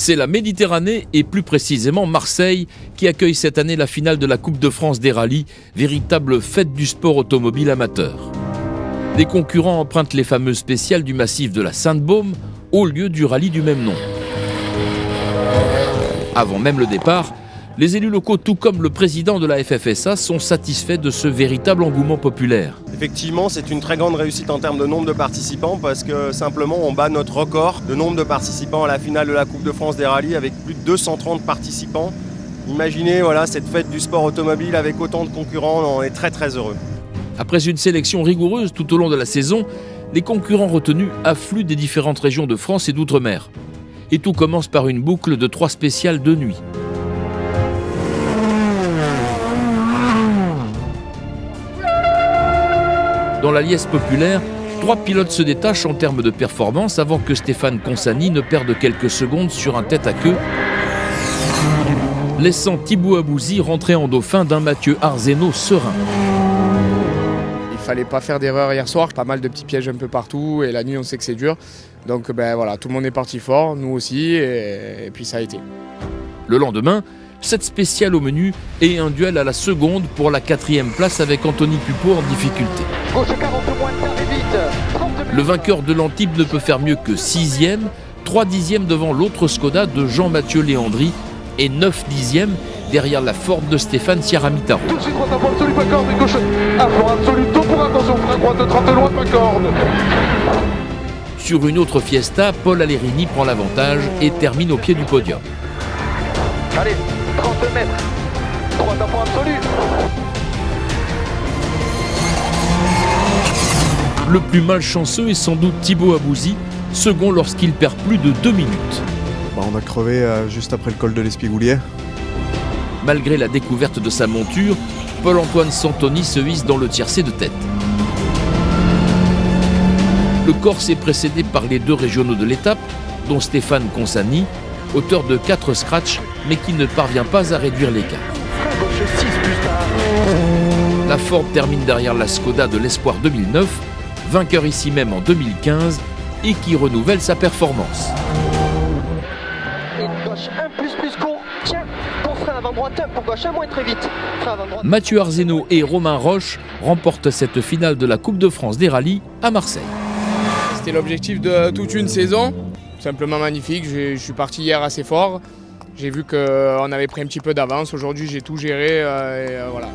C'est la Méditerranée et plus précisément Marseille qui accueille cette année la finale de la Coupe de France des rallyes, véritable fête du sport automobile amateur. Les concurrents empruntent les fameuses spéciales du massif de la Sainte-Baume au lieu du rallye du même nom. Avant même le départ, les élus locaux, tout comme le président de la FFSA, sont satisfaits de ce véritable engouement populaire. Effectivement, c'est une très grande réussite en termes de nombre de participants parce que simplement on bat notre record de nombre de participants à la finale de la Coupe de France des rallyes avec plus de 230 participants. Imaginez cette fête du sport automobile avec autant de concurrents, on est très très heureux. Après une sélection rigoureuse tout au long de la saison, les concurrents retenus affluent des différentes régions de France et d'outre-mer. Et tout commence par une boucle de 3 spéciales de nuit. Dans la liesse populaire, 3 pilotes se détachent en termes de performance avant que Stéphane Consani ne perde quelques secondes sur un tête-à-queue, laissant Thibaut Abouzi rentrer en dauphin d'un Mathieu Arzeno serein. Il fallait pas faire d'erreur hier soir, pas mal de petits pièges un peu partout et la nuit on sait que c'est dur. Donc tout le monde est parti fort, nous aussi, et puis ça a été. Le lendemain, 7 spéciales au menu et un duel à la seconde pour la 4e place avec Anthony Pupo en difficulté. Le vainqueur de l'Antibes ne peut faire mieux que 6e, 3 dixièmes devant l'autre Skoda de Jean-Mathieu Léandri et 9 dixièmes derrière la Ford de Stéphane Ciaramitaro. Tout de suite, droite avant absolu, pas corde, gauche, avant absolu, tout pour attention, frein droite de 30 loin, pas corde. Sur une autre Fiesta, Paul Allerini prend l'avantage et termine au pied du podium. Allez, 30 mètres, droite avant absolu. Le plus malchanceux est sans doute Thibaut Abouzi, second lorsqu'il perd plus de 2 minutes. On a crevé juste après le col de l'Espigoulier. Malgré la découverte de sa monture, Paul-Antoine Santoni se hisse dans le tiercé de tête. Le Corse est précédé par les 2 régionaux de l'étape, dont Stéphane Consani, auteur de 4 scratchs, mais qui ne parvient pas à réduire l'écart. La Ford termine derrière la Skoda de l'Espoir 2009, vainqueur ici même en 2015, et qui renouvelle sa performance. Mathieu Arzeno et Romain Roche remportent cette finale de la Coupe de France des rallyes à Marseille. C'était l'objectif de toute une saison, simplement magnifique. Je suis parti hier assez fort, j'ai vu qu'on avait pris un petit peu d'avance. Aujourd'hui j'ai tout géré et voilà.